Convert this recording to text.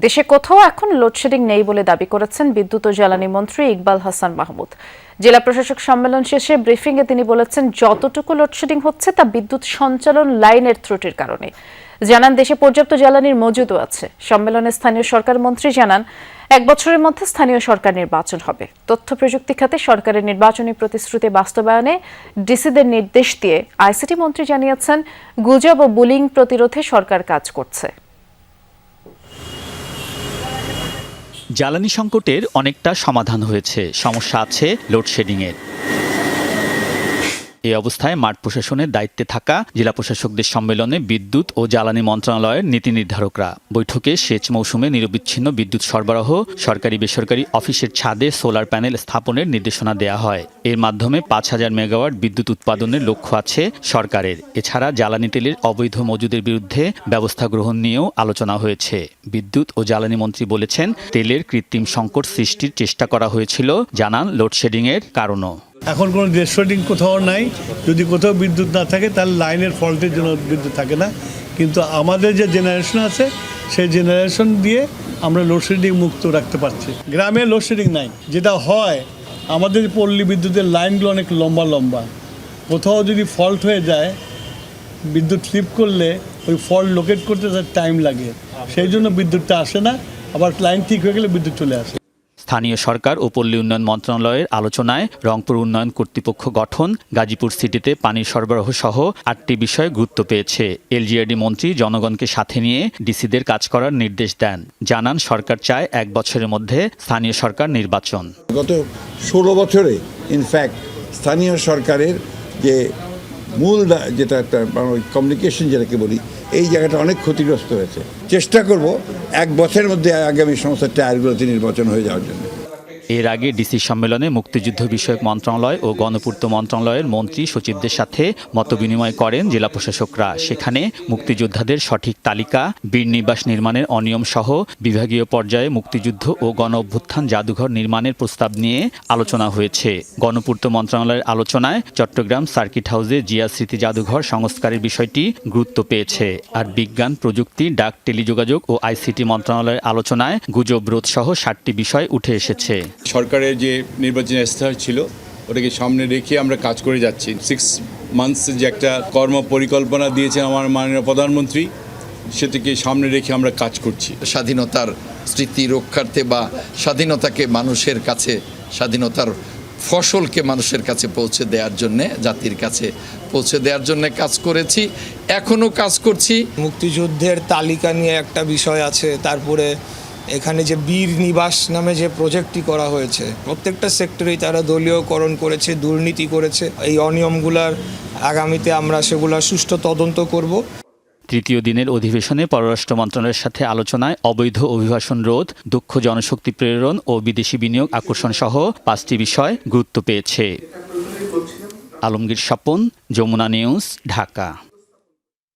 দেশে কোথাও এখন লোডশেডিং নেই বলে দাবি করেছেন বিদ্যুৎ ও জ্বালানি মন্ত্রী ইকবাল হাসান মাহমুদ। জেলা প্রশাসক সম্মেলন শেষে ব্রিফিংয়ে তিনি বলেছেন, যতটুকু লোডশেডিং হচ্ছে তা বিদ্যুৎ সঞ্চালন লাইনের ত্রুটির কারণে। জানান, দেশে পর্যাপ্ত জ্বালানির মজুদও আছে। সম্মেলনে স্থানীয় সরকার মন্ত্রী জানান, 1 বছরের মধ্যে স্থানীয় সরকার নির্বাচন হবে। তথ্য প্রযুক্তি খাতে সরকারের নির্বাচনী প্রতিশ্রুতি বাস্তবায়নে ডিসিদের নির্দেশ দিয়ে আইসিটি মন্ত্রী জানিয়েছেন, গুজব ও বুলিং প্রতিরোধে সরকার কাজ করছে। জ্বালানি সংকটের অনেকটা সমাধান হয়েছে, সমস্যা আছে লোডশেডিংয়ের। এই অবস্থায় মাঠ প্রশাসনের দায়িত্বে থাকা জেলা প্রশাসকদের সম্মেলনে বিদ্যুৎ ও জ্বালানি মন্ত্রণালয়ের নীতি নির্ধারকরা বৈঠকে সেচ মৌসুমে নিরবিচ্ছিন্ন বিদ্যুৎ সরবরাহ, সরকারি বেসরকারি অফিসের ছাদে সোলার প্যানেল স্থাপনের নির্দেশনা দেওয়া হয়। এর মাধ্যমে 5000 মেগাওয়াট বিদ্যুৎ উৎপাদনের লক্ষ্য আছে সরকারের। এছাড়া জ্বালানি তেলের অবৈধ মজুদের বিরুদ্ধে ব্যবস্থা গ্রহণ নিয়েও আলোচনা হয়েছে। বিদ্যুৎ ও জ্বালানি মন্ত্রী বলেছেন, তেলের কৃত্রিম সংকট সৃষ্টির চেষ্টা করা হয়েছিল, জানান লোডশেডিংয়ের কারণও। এখন কোনো লোডশেডিং কোথাও নাই। যদি কোথাও বিদ্যুৎ না থাকে তাহলে লাইনের ফল্টের জন্য বিদ্যুৎ থাকে না। কিন্তু আমাদের যে জেনারেশন আছে সেই জেনারেশন দিয়ে আমরা লোডশেডিং মুক্ত রাখতে পারছি। গ্রামে লোডশেডিং নাই। যেটা হয়, আমাদের পল্লী বিদ্যুতের লাইনগুলো অনেক লম্বা লম্বা। কোথাও যদি ফল্ট হয়ে যায়, বিদ্যুৎ স্লিপ করলে ওই ফল্ট লোকেট করতে তার টাইম লাগে। সেই জন্য বিদ্যুৎটা আসে না। আবার লাইন ঠিক হয়ে গেলে বিদ্যুৎ চলে আসে। স্থানীয় সরকার ও পল্লী উন্নয়ন মন্ত্রণালয়ের আলোচনায় রংপুর উন্নয়ন কর্তৃপক্ষ গঠন, গাজীপুর সিটিতে পানির সরবরাহ সহ 8টি বিষয় গুরুত্ব পেয়েছে। এলজিআরডি মন্ত্রী জনগণকে সাথে নিয়ে ডিসিদের কাজ করার নির্দেশ দেন। জানান, সরকার চায় 1 বছরের মধ্যে স্থানীয় সরকার নির্বাচন। গত 16 বছরে ইনফ্যাক্ট স্থানীয় সরকারের যে মূল যেটা একটা কমিউনিকেশন যেটাকে বলি, এই জায়গাটা অনেক ক্ষতিগ্রস্ত হয়েছে। চেষ্টা করব 1 বছরের মধ্যে আগামী সমস্ত টায়ারগুলোতে নির্বাচন হয়ে যাওয়ার জন্য। এর আগে ডিসি সম্মেলনে মুক্তিযুদ্ধ বিষয়ক মন্ত্রণালয় ও গণপূর্ত মন্ত্রণালয়ের মন্ত্রী সচিবদের সাথে মতবিনিময় করেন জেলা প্রশাসকরা। সেখানে মুক্তিযোদ্ধাদের সঠিক তালিকা, বীর নিবাস নির্মাণের অনিয়ম সহ বিভাগীয় পর্যায়ে মুক্তিযুদ্ধ ও গণ অভ্যুত্থান জাদুঘর নির্মাণের প্রস্তাব নিয়ে আলোচনা হয়েছে। গণপূর্ত মন্ত্রণালয়ের আলোচনায় চট্টগ্রাম সার্কিট হাউসে জিয়া স্মৃতি জাদুঘর সংস্কারের বিষয়টি গুরুত্ব পেয়েছে। আর বিজ্ঞান, প্রযুক্তি, ডাক, টেলিযোগাযোগ ও আইসিটি মন্ত্রণালয়ের আলোচনায় গুজব রোধ সহ 7টি বিষয় উঠে এসেছে। সরকারের যে নির্বাচনী ইস্তেহার ছিল ওটাকে সামনে রেখে আমরা কাজ করে যাচ্ছি। 6 মান্থস যে একটা কর্ম পরিকল্পনা দিয়েছেন আমার মাননীয় প্রধানমন্ত্রী, সেটাকে সামনে রেখে আমরা কাজ করছি। স্বাধীনতার স্মৃতি রক্ষার্থে বা স্বাধীনতাকে মানুষের কাছে, স্বাধীনতার ফসলকে মানুষের কাছে পৌঁছে দেওয়ার জন্যে, জাতির কাছে পৌঁছে দেওয়ার জন্য কাজ করেছি, এখনও কাজ করছি। মুক্তিযুদ্ধের তালিকা নিয়ে একটা বিষয় আছে, তারপরে এখানে যে বীর নিবাস নামে যে প্রজেক্টটি করা হয়েছে, প্রত্যেকটা সেক্টরেই তারা দলীয়করণ করেছে, দুর্নীতি করেছে। এই অনিয়মগুলার আগামীতে আমরা সেগুলা সুষ্ঠু তদন্ত করব। তৃতীয় দিনের অধিবেশনে পররাষ্ট্র মন্ত্রণালয়ের সাথে আলোচনায় অবৈধ অভিবাসন রোধ, দক্ষ জনশক্তি প্রেরণ ও বিদেশি বিনিয়োগ আকর্ষণ সহ 5টি বিষয় গুরুত্ব পেয়েছে। আলমগীর স্বপন, যমুনা নিউজ, ঢাকা।